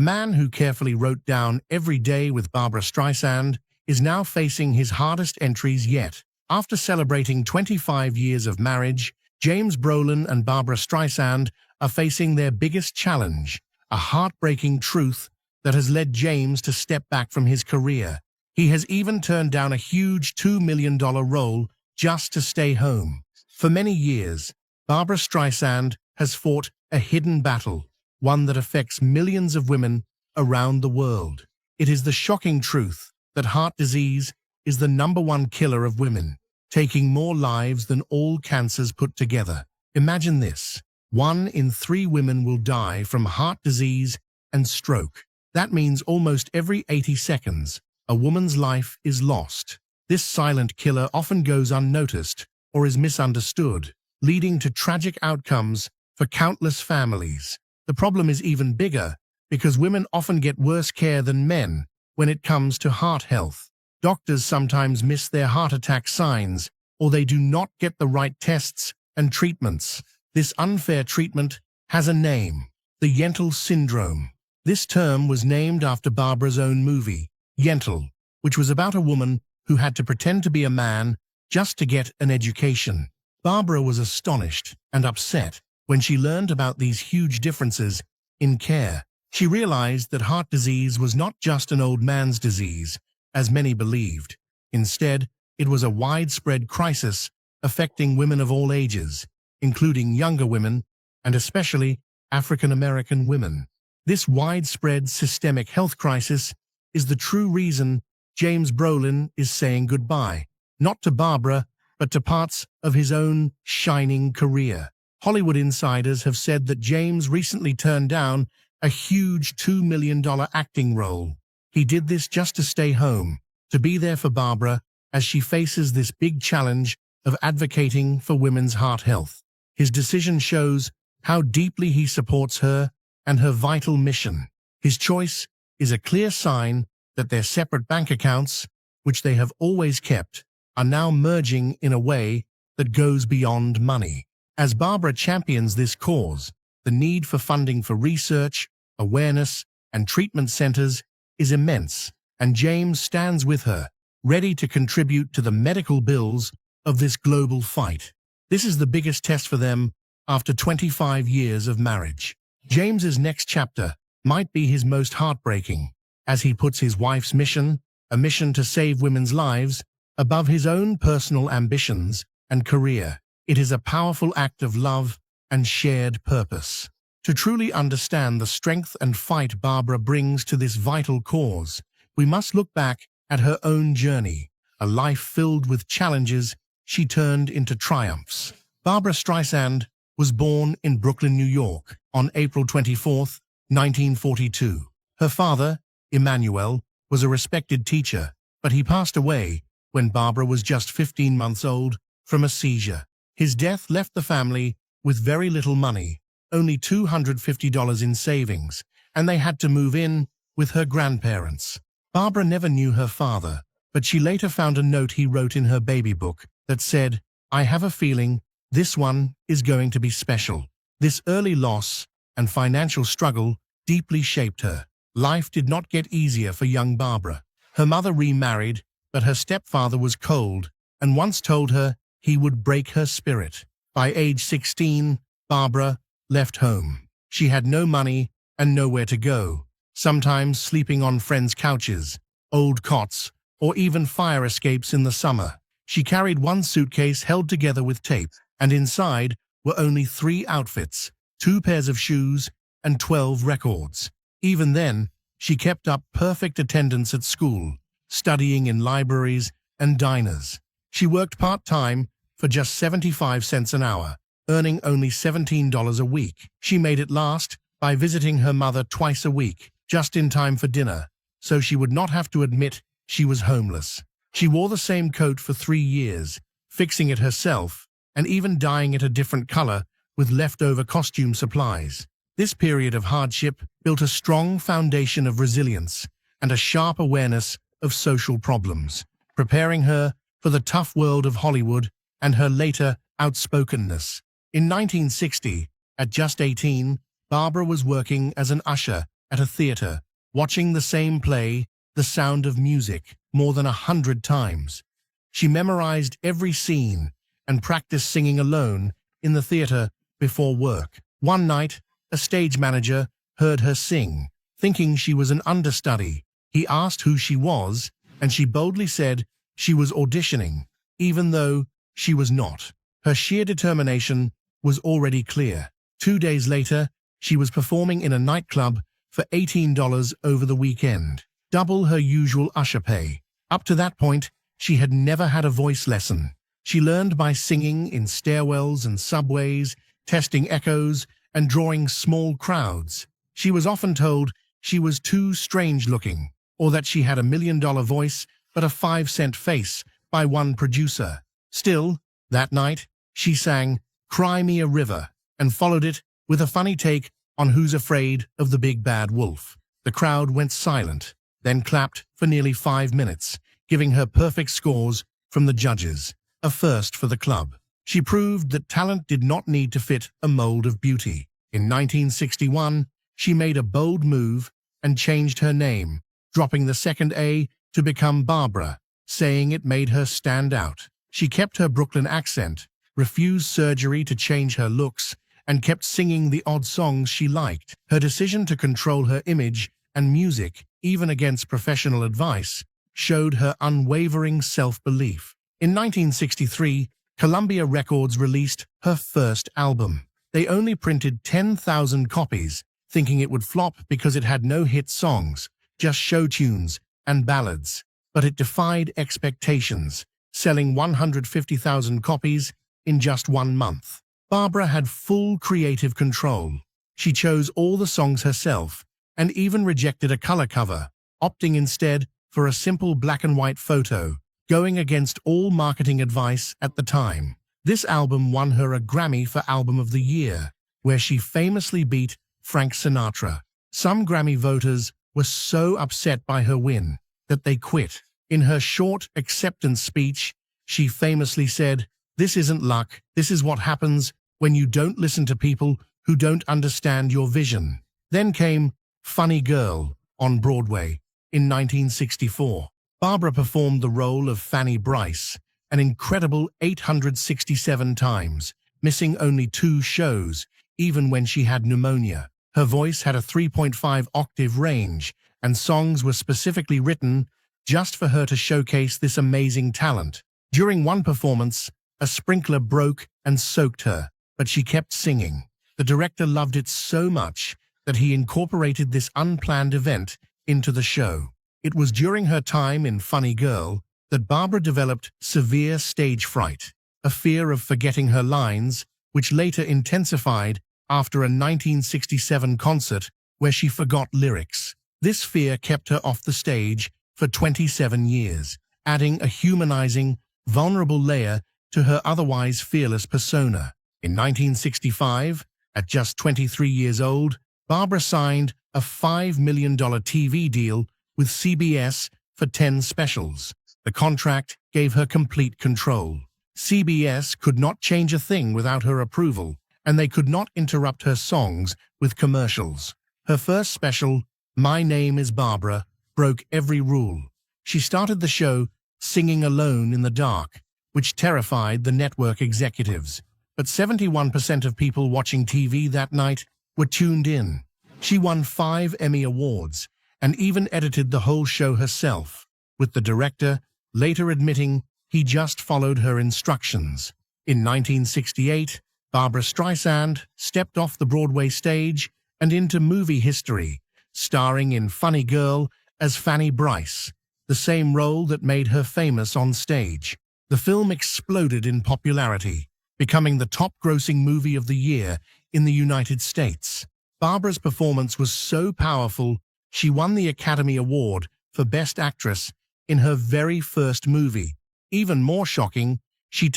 The man who carefully wrote down Every Day with Barbra Streisand is now facing his hardest entries yet. After celebrating 25 years of marriage, James Brolin and Barbra Streisand are facing their biggest challenge, a heartbreaking truth that has led James to step back from his career. He has even turned down a huge $2 million role just to stay home. For many years, Barbra Streisand has fought a hidden battle, one that affects millions of women around the world. It is the shocking truth that heart disease is the #1 killer of women, taking more lives than all cancers put together. Imagine this: 1 in 3 women will die from heart disease and stroke. That means almost every 80 seconds, a woman's life is lost. This silent killer often goes unnoticed or is misunderstood, leading to tragic outcomes for countless families. The problem is even bigger because women often get worse care than men when it comes to heart health. Doctors sometimes miss their heart attack signs, or they do not get the right tests and treatments. This unfair treatment has a name: the Yentl syndrome. This term was named after Barbra's own movie, Yentl, which was about a woman who had to pretend to be a man just to get an education. Barbra was astonished and upset when she learned about these huge differences in care. She realized that heart disease was not just an old man's disease, as many believed. Instead, it was a widespread crisis affecting women of all ages, including younger women and especially African American women. This widespread systemic health crisis is the true reason James Brolin is saying goodbye, not to Barbra, but to parts of his own shining career. Hollywood insiders have said that James recently turned down a huge $2 million acting role. He did this just to stay home, to be there for Barbra as she faces this big challenge of advocating for women's heart health. His decision shows how deeply he supports her and her vital mission. His choice is a clear sign that their separate bank accounts, which they have always kept, are now merging in a way that goes beyond money. As Barbra champions this cause, the need for funding for research, awareness, and treatment centers is immense, and James stands with her, ready to contribute to the medical bills of this global fight. This is the biggest test for them after 25 years of marriage. James's next chapter might be his most heartbreaking, as he puts his wife's mission, a mission to save women's lives, above his own personal ambitions and career. It is a powerful act of love and shared purpose. To truly understand the strength and fight Barbra brings to this vital cause, we must look back at her own journey, a life filled with challenges she turned into triumphs. Barbra Streisand was born in Brooklyn, New York, on April 24, 1942. Her father, Emmanuel, was a respected teacher, but he passed away when Barbra was just 15 months old from a seizure. His death left the family with very little money, only $250 in savings, and they had to move in with her grandparents. Barbra never knew her father, but she later found a note he wrote in her baby book that said, "I have a feeling this one is going to be special." This early loss and financial struggle deeply shaped her. Life did not get easier for young Barbra. Her mother remarried, but her stepfather was cold and once told her he would break her spirit. By age 16, Barbra left home. She had no money and nowhere to go, sometimes sleeping on friends' couches, old cots, or even fire escapes in the summer. She carried one suitcase held together with tape, and inside were only 3 outfits, 2 pairs of shoes, and 12 records. Even then, she kept up perfect attendance at school, studying in libraries and diners. She worked part-time for just 75 cents an hour, earning only $17 a week. She made it last by visiting her mother twice a week, just in time for dinner, so she would not have to admit she was homeless. She wore the same coat for 3 years, fixing it herself, and even dyeing it a different color with leftover costume supplies. This period of hardship built a strong foundation of resilience and a sharp awareness of social problems, preparing her for the tough world of Hollywood and her later outspokenness. In 1960, at just 18, Barbra was working as an usher at a theater, watching the same play, The Sound of Music, more than 100 times. She memorized every scene and practiced singing alone in the theater before work. One night, a stage manager heard her sing, thinking she was an understudy. He asked who she was, and she boldly said she was auditioning, even though she was not. Her sheer determination was already clear. 2 days later, she was performing in a nightclub for $18 over the weekend, double her usual usher pay. Up to that point, she had never had a voice lesson. She learned by singing in stairwells and subways, testing echoes, and drawing small crowds. She was often told she was too strange-looking, or that she had a $1 million voice but a 5-cent face by one producer. Still, that night, she sang "Cry Me a River" and followed it with a funny take on Who's Afraid of the Big Bad Wolf. The crowd went silent, then clapped for nearly 5 minutes, giving her perfect scores from the judges, a first for the club. She proved that talent did not need to fit a mold of beauty. In 1961, she made a bold move and changed her name, dropping the second A to become Barbra, saying it made her stand out. She kept her Brooklyn accent, refused surgery to change her looks, and kept singing the odd songs she liked. Her decision to control her image and music, even against professional advice, showed her unwavering self-belief. In 1963, Columbia Records released her first album. They only printed 10,000 copies, thinking it would flop because it had no hit songs, just show tunes and ballads. But it defied expectations, selling 150,000 copies in just 1 month. Barbra had full creative control. She chose all the songs herself and even rejected a color cover, opting instead for a simple black and white photo, going against all marketing advice at the time. This album won her a Grammy for Album of the Year, where she famously beat Frank Sinatra. Some Grammy voters were so upset by her win that they quit. In her short acceptance speech, she famously said, "This isn't luck, this is what happens when you don't listen to people who don't understand your vision." Then came Funny Girl on Broadway in 1964. Barbra performed the role of Fanny Brice an incredible 867 times, missing only 2 shows, even when she had pneumonia. Her voice had a 3.5 octave range, and songs were specifically written just for her to showcase this amazing talent. During one performance, a sprinkler broke and soaked her, but she kept singing. The director loved it so much that he incorporated this unplanned event into the show. It was during her time in Funny Girl that Barbra developed severe stage fright, a fear of forgetting her lines, which later intensified after a 1967 concert where she forgot lyrics. This fear kept her off the stage for 27 years, adding a humanizing, vulnerable layer to her otherwise fearless persona. In 1965, at just 23 years old, Barbra signed a $5 million TV deal with CBS for 10 specials. The contract gave her complete control. CBS could not change a thing without her approval, and they could not interrupt her songs with commercials. Her first special, My Name is Barbra, broke every rule. She started the show singing alone in the dark, which terrified the network executives. But 71% of people watching TV that night were tuned in. She won 5 Emmy Awards and even edited the whole show herself, with the director later admitting he just followed her instructions. In 1968, Barbra Streisand stepped off the Broadway stage and into movie history, starring in Funny Girl as Fanny Brice, the same role that made her famous on stage. The film exploded in popularity, becoming the top-grossing movie of the year in the United States. Barbra's performance was so powerful, she won the Academy Award for Best Actress in her very first movie. Even more shocking, she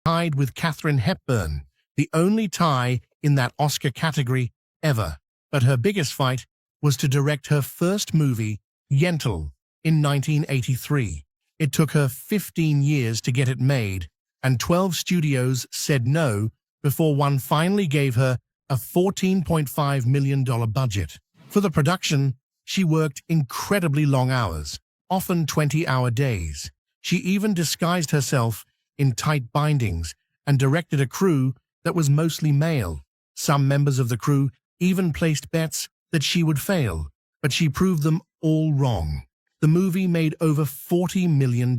tied with Katharine Hepburn, the only tie in that Oscar category ever. But her biggest fight was to direct her first movie, Yentl, in 1983. It took her 15 years to get it made, and 12 studios said no before one finally gave her a $14.5 million budget. For the production, she worked incredibly long hours, often 20-hour days. She even disguised herself in tight bindings and directed a crew that was mostly male. Some members of the crew even placed bets that she would fail, but she proved them all wrong. The movie made over $40 million.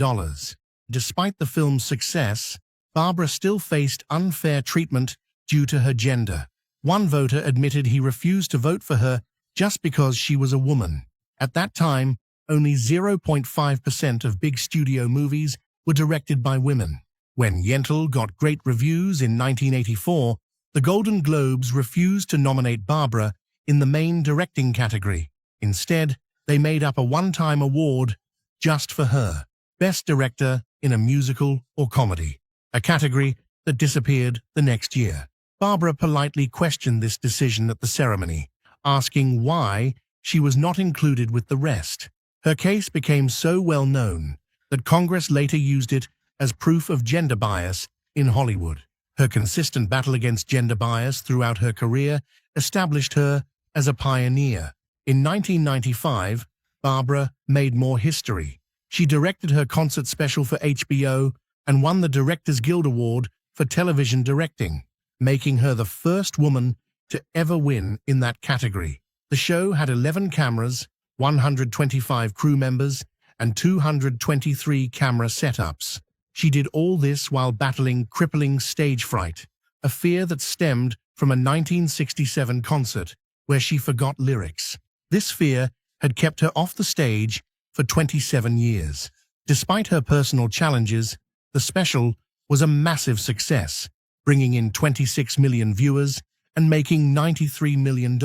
Despite the film's success, Barbra still faced unfair treatment due to her gender. One voter admitted he refused to vote for her just because she was a woman. At that time, only 0.5% of big studio movies were directed by women. When Yentl got great reviews in 1984, the Golden Globes refused to nominate Barbra in the main directing category. Instead, they made up a one-time award just for her, Best Director in a Musical or Comedy, a category that disappeared the next year. Barbra politely questioned this decision at the ceremony, asking why she was not included with the rest. Her case became so well known that Congress later used it as proof of gender bias in Hollywood. Her consistent battle against gender bias throughout her career established her as a pioneer. In 1995, Barbra made more history. She directed her concert special for HBO and won the Directors Guild Award for television directing, making her the first woman to ever win in that category. The show had 11 cameras, 125 crew members, and 223 camera setups. She did all this while battling crippling stage fright, a fear that stemmed from a 1967 concert where she forgot lyrics. This fear had kept her off the stage for 27 years. Despite her personal challenges, the special was a massive success, bringing in 26 million viewers and making $93 million.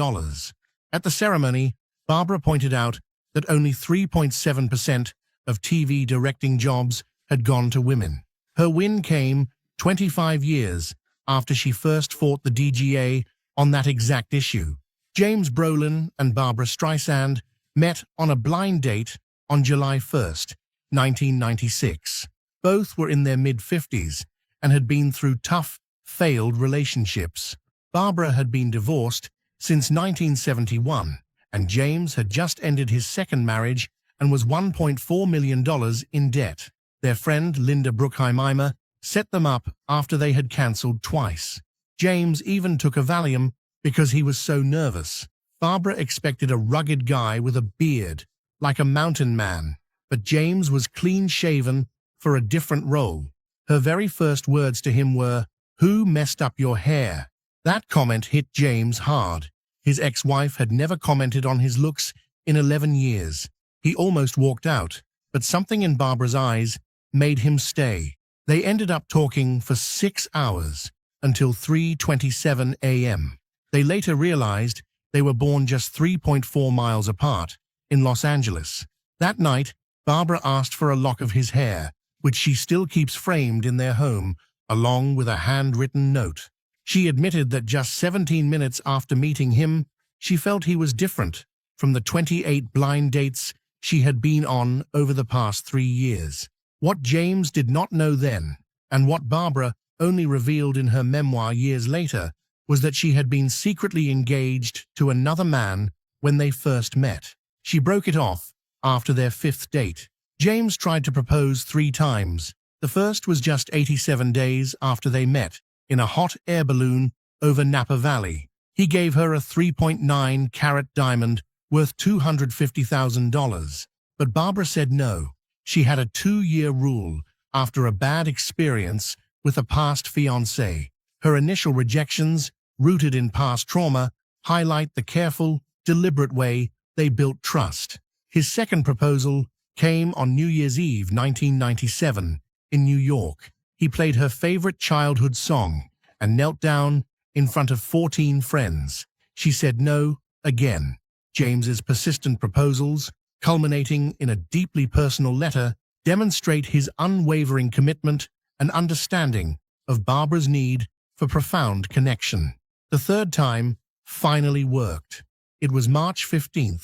At the ceremony, Barbra pointed out that only 3.7% of TV directing jobs had gone to women. Her win came 25 years after she first fought the DGA on that exact issue. James Brolin and Barbra Streisand met on a blind date on July 1, 1996. Both were in their mid-50s and had been through tough, failed relationships. Barbra had been divorced since 1971, and James had just ended his second marriage and was $1.4 million in debt. Their friend Linda Bruckheimer set them up after they had cancelled twice. James even took a Valium because he was so nervous. Barbra expected a rugged guy with a beard, like a mountain man, but James was clean-shaven for a different role. Her very first words to him were, "Who messed up your hair?" That comment hit James hard. His ex-wife had never commented on his looks in 11 years. He almost walked out, but something in Barbra's eyes made him stay. They ended up talking for 6 hours, until 3:27 a.m. They later realized they were born just 3.4 miles apart, in Los Angeles. That night, Barbra asked for a lock of his hair, which she still keeps framed in their home, along with a handwritten note. She admitted that just 17 minutes after meeting him, she felt he was different from the 28 blind dates she had been on over the past 3 years. What James did not know then, and what Barbra only revealed in her memoir years later, was that she had been secretly engaged to another man when they first met. She broke it off after their 5th date. James tried to propose 3 times. The first was just 87 days after they met, in a hot air balloon over Napa Valley. He gave her a 3.9-carat diamond worth $250,000. But Barbra said no. She had a 2-year rule after a bad experience with a past fiancé. Her initial rejections, rooted in past trauma, highlight the careful, deliberate way they built trust. His second proposal came on New Year's Eve 1997 in New York. He played her favorite childhood song and knelt down in front of 14 friends. She said no again. James's persistent proposals, culminating in a deeply personal letter, demonstrate his unwavering commitment and understanding of Barbra's need for profound connection. The third time finally worked. It was March 15,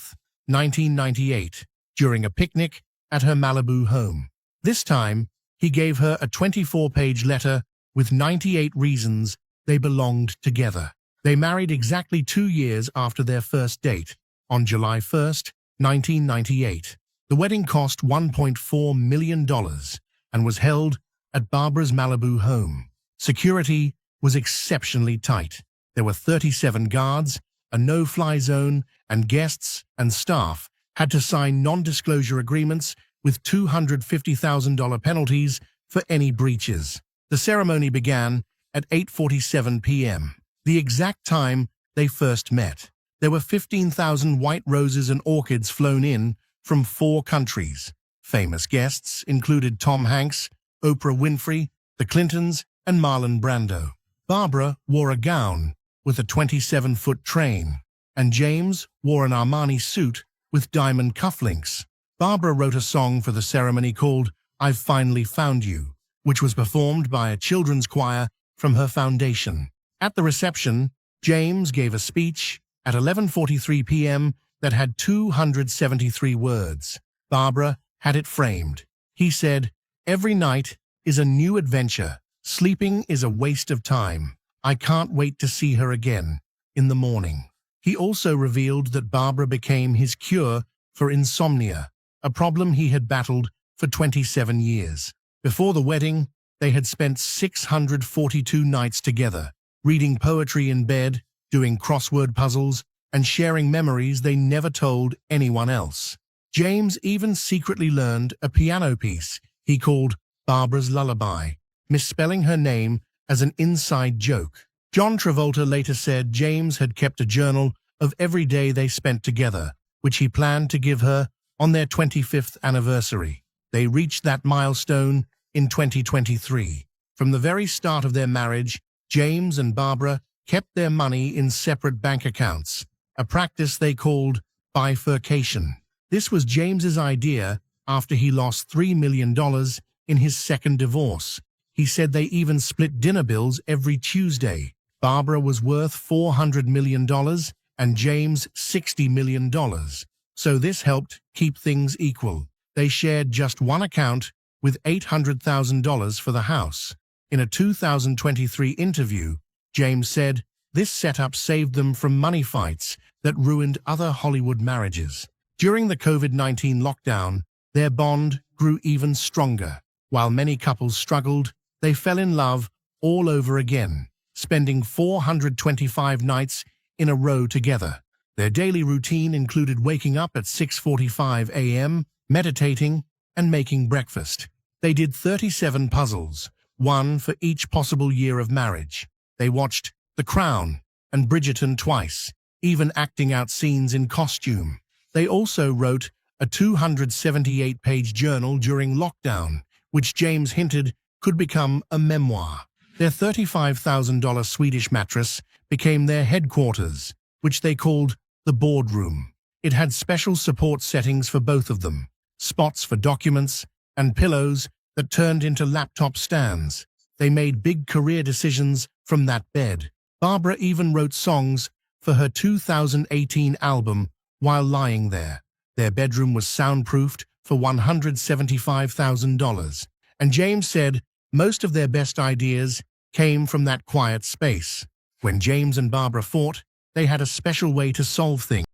1998, during a picnic at her Malibu home. This time, he gave her a 24-page letter with 98 reasons they belonged together. They married exactly 2 years after their first date, on July 1, 1998. The wedding cost $1.4 million and was held at Barbra's Malibu home. Security was exceptionally tight. There were 37 guards, a no-fly zone, and guests and staff had to sign non-disclosure agreements with $250,000 penalties for any breaches. The ceremony began at 8:47 p.m., the exact time they first met. There were 15,000 white roses and orchids flown in from 4 countries. Famous guests included Tom Hanks, Oprah Winfrey, the Clintons, and Marlon Brando. Barbra wore a gown with a 27-foot train, and James wore an Armani suit with diamond cufflinks. Barbra wrote a song for the ceremony called "I've Finally Found You," which was performed by a children's choir from her foundation. At the reception, James gave a speech at 11:43 p.m. that had 273 words. Barbra had it framed. He said, "Every night is a new adventure. Sleeping is a waste of time. I can't wait to see her again in the morning." He also revealed that Barbra became his cure for insomnia, a problem he had battled for 27 years. Before the wedding, they had spent 642 nights together, reading poetry in bed, doing crossword puzzles, and sharing memories they never told anyone else. James even secretly learned a piano piece he called Barbra's Lullaby, misspelling her name as an inside joke. John Travolta later said James had kept a journal of every day they spent together, which he planned to give her on their 25th anniversary. They reached that milestone in 2023. From the very start of their marriage, James and Barbra kept their money in separate bank accounts, a practice they called bifurcation. This was James's idea after he lost $3 million in his second divorce. He said they even split dinner bills every Tuesday. Barbra was worth $400 million and James $60 million, so this helped keep things equal. They shared just one account with $800,000 for the house. In a 2023 interview, James said, "This setup saved them from money fights that ruined other Hollywood marriages." During the COVID-19 lockdown, their bond grew even stronger. While many couples struggled, they fell in love all over again, spending 425 nights in a row together. Their daily routine included waking up at 6:45 a.m., meditating, and making breakfast. They did 37 puzzles, one for each possible year of marriage. They watched The Crown and Bridgerton twice, even acting out scenes in costume. They also wrote a 278-page journal during lockdown, which James hinted could become a memoir. Their $35,000 Swedish mattress became their headquarters, which they called the boardroom. It had special support settings for both of them, spots for documents, and pillows that turned into laptop stands. They made big career decisions from that bed. Barbra even wrote songs for her 2018 album while lying there. Their bedroom was soundproofed for $175,000, and James said most of their best ideas came from that quiet space. When James and Barbra fought, they had a special way to solve things.